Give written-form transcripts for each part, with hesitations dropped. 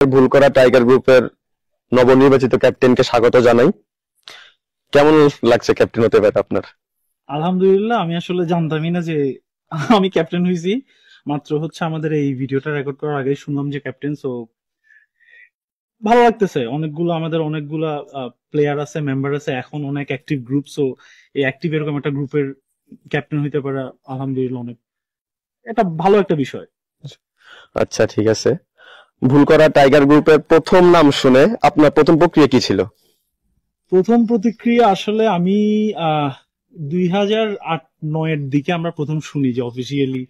ভুল করা টাইগার গ্রুপের নবনির্বাচিত ক্যাপ্টেনকে স্বাগত জানাই। কেমন লাগছে ক্যাপ্টেন হতে পেরে আপনার? আলহামদুলিল্লাহ, আমি আসলে জানতামই না যে আমি ক্যাপ্টেন হয়েছি। মাত্র আমাদের এই ভিডিওটা রেকর্ড করার আগেই শুনলাম যে ক্যাপ্টেন। সো ভালো লাগতেছে। আমাদের অনেকগুলা প্লেয়ার আছে, মেম্বার আছে, এখন অনেক অ্যাক্টিভ গ্রুপ। সো এই অ্যাক্টিভ এরকম একটা গ্রুপের ক্যাপ্টেন হইতে পারা আলহামদুলিল্লাহ অনেক এটা ভালো একটা বিষয়। আচ্ছা, ঠিক আছে। ভুল করা টাইগার গ্রুপের প্রথম নাম শুনে আপনার প্রথম প্রক্রিয়া কি ছিল? প্রথম প্রতিক্রিয়া আসলে আমি 2008-9-এর দিকে আমরা প্রথম শুনি যে অফিসিয়ালি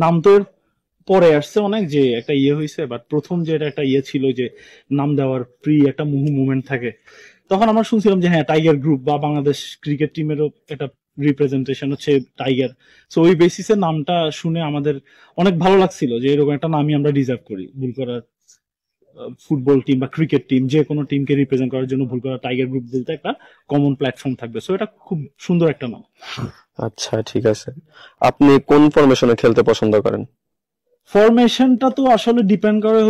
নাম তো এর পরে আসছে অনেক, যে একটা হয়েছে, বাট প্রথম যে এটা একটা ছিল যে নাম দেওয়ার একটা মুভমেন্ট থাকে, তখন আমরা শুনছিলাম যে হ্যাঁ, টাইগার গ্রুপ বা বাংলাদেশ ক্রিকেট টিমেরও একটা রিপ্রেজেন্টেশন হচ্ছে টাইগার। সো ওই বেসিসে নামটা শুনে আমাদের অনেক ভালো লাগছিল যে এরকম একটা নামই আমরা ডিজার্ভ করি। ভুল করার ফুটবল টিম বা ক্রিকেট টিম, যে কোনো টিমকে রিপ্রেজেন্ট করার জন্য ভুল করা টাইগার গ্রুপ বলতে একটা কমন প্ল্যাটফর্ম থাকবে। সো এটা খুব সুন্দর একটা নাম। আচ্ছা, ঠিক আছে। আপনি কোন ফরমেশনে খেলতে পছন্দ করেন? ফরমেশনটা তো আসলে ডিপেন্ড করে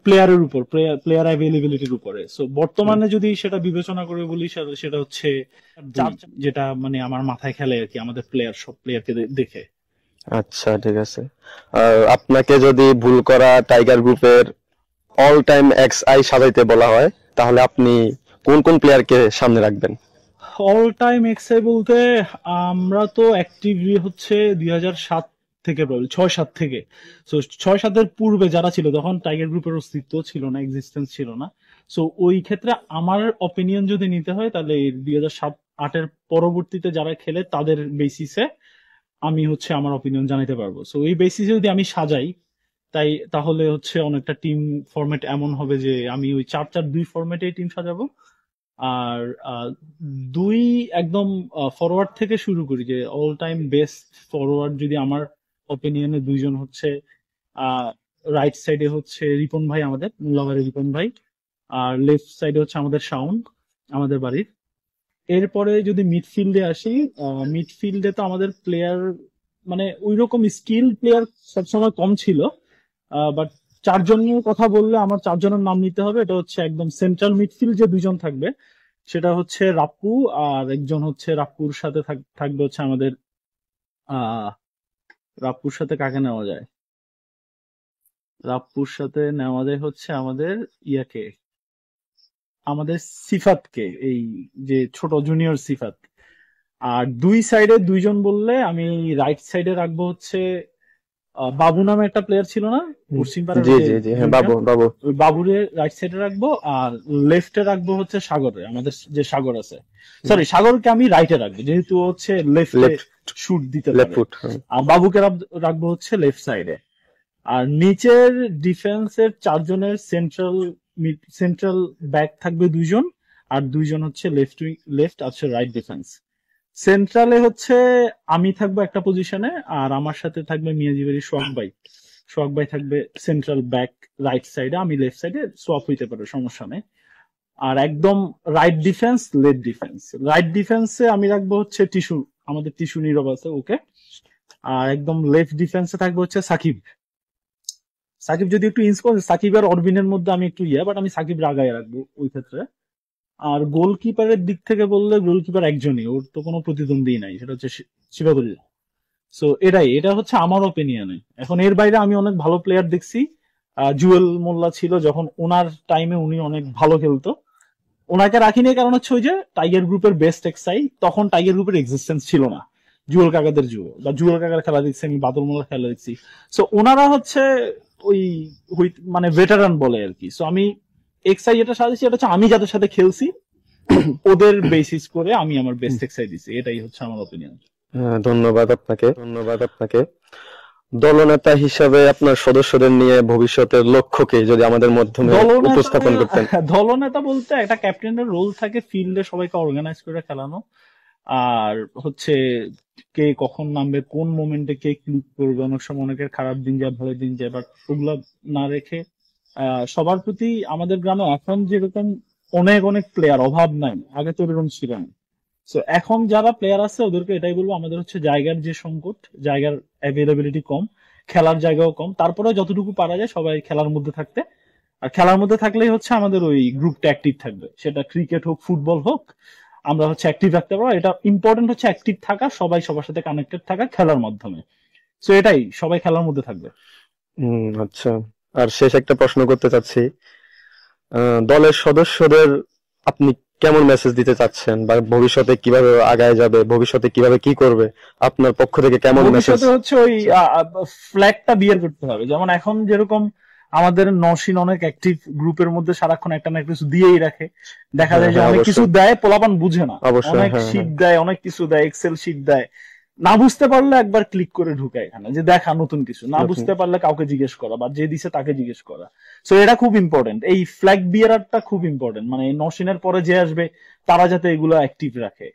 প্লেয়ারের উপর, প্লেয়ার অ্যাভেলেবিলিটির উপরে। সো বর্তমানে যদি সেটা বিবেচনা করে বলি, সেটা হচ্ছে যেটা মানে আমার মাথায় খেলে আর কি, আমাদের সব প্লেয়ারকে দেখে। আচ্ছা, ঠিক আছে। আর আপনাকে যদি ভুল করা টাইগার গ্রুপের অল টাইম এক্স আই সাজাইতে বলা হয়, তাহলে আপনি কোন কোন প্লেয়ারকে সামনে রাখবেন? অল টাইম এক্সআই বলতে আমরা তো অ্যাক্টিভলি 2007 থেকে, 6-7 থেকে। সো 6-7-এর পূর্বে যারা ছিল তখন টাইগার গ্রুপের অস্তিত্ব ছিল না, এক্সিস্টেন্স ছিল না। সো ওই ক্ষেত্রে আমার অপিনিয়ন যদি নিতে হয়, তাহলে 2007-8-এর পরবর্তীতে যারা খেলে তাদের বেসিসে আমি আমার অপিনিয়ন জানাতে পারবো। সো এই বেসিসে যদি আমি সাজাই, তাহলে অনেকটা টিম ফরম্যাট এমন হবে যে আমি ওই 4-4-2 ফরম্যাটে টিম সাজাবো। আর দুই একদম ফরওয়ার্ড থেকে শুরু করি, যে অল টাইম বেস্ট ফরওয়ার্ড যদি আমার অপিনিয়নে দুইজন রাইট সাইডে রিপন ভাই, আমাদের মুল্লাবাড়ির রিপন ভাই। আর লেফট সাইডে আমাদের শাওন, আমাদের বাড়ির। এরপরে যদি মিডফিল্ডে আসি, মিডফিল্ডে তো আমাদের প্লেয়ার মানে ওই রকম স্কিল প্লেয়ার সবসময় কম ছিল। বাট চারজনের কথা বললে আমার চারজনের নাম নিতে হবে। এটা একদম সেন্ট্রাল মিডফিল্ড যে দুইজন থাকবে, সেটা রাপ্পু। আর একজন রাপ্পুর সাথে থাকবে আমাদের আহ রাপ্পুর সাথে কাকে নেওয়া যায়? রাপ্পুর সাথে নেওয়া যায় আমাদের ইয়াকে, আমাদের সিফাতকে, এই যে ছোট জুনিয়র সিফাত। আর দুই সাইডে দুইজন বললে আমি রাইট সাইডে রাখবো বাবু নামে একটা প্লেয়ার ছিল না পশ্চিম পাড়ার, জি যে জি জি, হ্যাঁ, জুনিয়র, বাবু বাবু। ওই বাবুরে রাইট সাইডে রাখবো। আর লেফটে রাখবো সাগরে, আমাদের যে সাগর আছে। সরি, সাগরকে আমি রাইটে রাখবো যেহেতু লেফটে লেফট, শুট দিতে লেফট পারে। ফুট। আর বাবুকে রাখবো লেফট সাইডে। আর নিচের ডিফেন্সের চারজনের সেন্ট্রাল ব্যাক থাকবে দুইজন, আর দুইজন লেফট আছে রাইট ডিফেন্স। সেন্ট্রালে আমি থাকবো একটা পজিশনে, আর আমার সাথে থাকবে মিয়াজিবেরি সোহাগ ভাই থাকবে সেন্ট্রাল ব্যাক রাইট সাইডে, আমি লেফট সাইডে। সোয়াপ হইতে পারে, সমস্যা নেই। আর একদম রাইট ডিফেন্সে আমি রাখবো টিস্যু, আমাদের টিস্যু নীরব আছে, ওকে। আর একদম লেফট ডিফেন্সে থাকবে সাকিব। সাকিব যদি একটু ইন্স করে, সাকিব আর অরবিনের মধ্যে আমি একটু বাট আমি সাকিব আগায় রাখবো ওই ক্ষেত্রে। আর গোলকিপারের দিক থেকে বললে, গোলকিপার একজনই, ওর তো কোনো প্রতিদ্বন্দ্বী নাই, সেটা শিবাবুল্লাহ। সো এটা আমার ওপিনিয়নে। এখন এর বাইরে আমি অনেক ভালো প্লেয়ার দেখছি। জুয়েল মোল্লা ছিল যখন ওনার টাইমে, উনি অনেক ভালো খেলতো। ওনাকে রাখিনি কারণ ওই যে টাইগার গ্রুপের বেস্ট এক্সাই, তখন টাইগার গ্রুপের এক্সিস্টেন্স ছিল না। জুয়েল কাকাদের যুগ বা জুয়েল কাকার খেলা দেখছি, আমি বাদল মোল্লার খেলা দেখছি। সো ওনারা ওই মানে ভেটারান বলে আর কি। সো আমি এক্সাই যেটা সাজেছি, এটা আমি যাদের সাথে খেলছি ওদের বেসিস করে আমি আমার বেস্ট এক্সাই দিছি। এটাই আমার অপিনিয়ন। ধন্যবাদ আপনাকে। দলনেতা হিসাবে আপনার সদস্যদের নিয়ে ভবিষ্যতের লক্ষ্যকে যদি আমাদের মাধ্যমে উপস্থাপন করতেন। দলনেতা বলতে একটা ক্যাপ্টেনের রোল থাকে ফিল্ডে সবাইকে অর্গানাইজ করে খেলানো। আর কে কখন নামবে, কোন মোমেন্টে কে ক্লিক করবে, অনেক সময় অনেকের খারাপ দিন যায়, ভালো দিন যায়, বাট ওগুলা না রেখে সবার প্রতি। আমাদের গ্রামে এখন যেরকম অনেক অনেক প্লেয়ার, অভাব নাই, আগে তো এরকম ছিল না। সো এখন যারা প্লেয়ার আছে ওদেরকে এটাই বলবো, আমাদের জায়গার যে সংকট, জায়গার অ্যাভেলেবিলিটি কম, খেলার জায়গাও কম, তারপরে যতটুকু পারা যায় সবাই খেলার মধ্যে থাকতে। আর খেলার মধ্যে থাকলেই হচ্ছে আমাদের ওই গ্রুপটা অ্যাক্টিভ থাকবে, সেটা ক্রিকেট হোক ফুটবল হোক, আমরা হচ্ছে অ্যাক্টিভ রাখতে পারবো। এটা ইম্পর্টেন্ট হচ্ছে অ্যাক্টিভ থাকা, সবাই সবার সাথে কানেক্টেড থাকা খেলার মাধ্যমে। তো এটাই, সবাই খেলার মধ্যে থাকবে। আচ্ছা। আর শেষ একটা প্রশ্ন করতে চাচ্ছি, দলের সদস্যদের আপনি কেমন মেসেজ দিতে চাচ্ছেন, বা ভবিষ্যতে কিভাবে আগায় যাবে, ভবিষ্যতে কিভাবে কি করবে, আপনার পক্ষ থেকে কেমন মেসেজ? ভবিষ্যতে হচ্ছে ওই ফ্ল্যাগটা বিয়ার করতে হবে। যেমন এখন যেরকম আমাদের নসীন অনেক অ্যাক্টিভ গ্রুপের মধ্যে সারাক্ষণ একটা না কিছু দিয়েই রাখে, দেখা যায় যে হ্যাঁ, অনেক কিছু অবশ্যই দেয়, পোলাপান বুঝে না, অবশ্যই, অনেক হ্যাঁ শীট হ্যাঁ দেয়, অনেক কিছু দেয়, এক্সেল শীট দেয়, না বুঝতে পারলে একবার ক্লিক করে ঢুকে এখানে যে দেখা নতুন কিছু, না নতুন। বুঝতে পারলে কাউকে জিজ্ঞেস করা, বা যে দিছে তাকে জিজ্ঞেস করা। সো এটা খুব ইম্পর্টেন্ট, এই ফ্ল্যাগ বিয়ারটা খুব ইম্পর্টেন্ট, মানে এই নসীনের পরে যে আসবে তারা যাতে এগুলো অ্যাক্টিভ রাখে,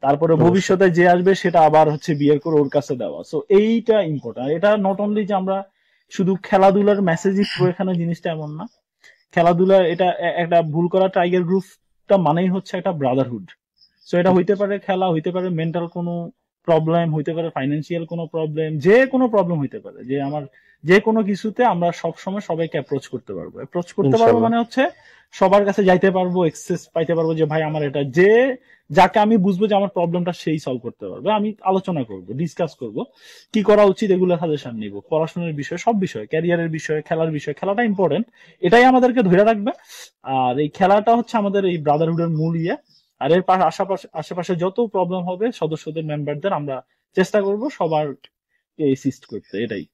তারপরে অবশ্যই ভবিষ্যতে যে আসবে সেটা আবার হচ্ছে বিয়ের করে ওর কাছে দেওয়া। সো এইটা ইম্পর্টেন্ট। এটা নট অনলি যে আমরা শুধু খেলাধুলার মেসেজই পুরো এখানে, জিনিসটা এমন না। খেলাধুলা এটা একটা ভুল করা, টাইগার গ্রুপটা মানেই হচ্ছে একটা ব্রাদারহুড। সো এটা হইতে পারে খেলা, হইতে পারে মেন্টাল কোনো প্রবলেম, হইতে পারে ফাইন্যান্সিয়াল কোনো প্রবলেম, যে কোনো প্রবলেম হইতে পারে, যে আমার যে কোনো কিছুতে আমরা সব সময় সবাইকে অ্যাপ্রোচ করতে পারবো। অ্যাপ্রোচ করতে পারবো ইনশাল্লাহ। মানে হচ্ছে সবার কাছে যাইতে পারবো, এক্সেস পাইতে পারবো যে ভাই আমার এটা, যে যাকে আমি বুঝবো যে আমার প্রবলেমটা সেই সলভ করতে পারবে, আমি আলোচনা করব, ডিসকাস করব, কি করা উচিত, এগুলো সাজেশন নিব, পড়াশোনার বিষয়, সব বিষয়, ক্যারিয়ারের বিষয়, খেলার বিষয়। খেলাটা ইম্পর্টেন্ট, এটাই আমাদেরকে ধরে রাখবে। আর এই খেলাটা হচ্ছে আমাদের এই ব্রাদারহুডের মূল ইয়ে। আর এর আশেপাশে আশেপাশে যত প্রবলেম হবে সদস্যদের, মেম্বারদের, আমরা চেষ্টা করব সবার অ্যাসিস্ট করতে, এটাই।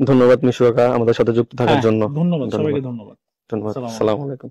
ধন্যবাদ মিশু কাকা আমাদের সাথে যুক্ত থাকার হ্যাঁ, জন্য। ধন্যবাদ, ধন্যবাদ। সবাইকে ধন্যবাদ। ধন্যবাদ। আসসালামু আলাইকুম। আসসালামু আলাইকুম।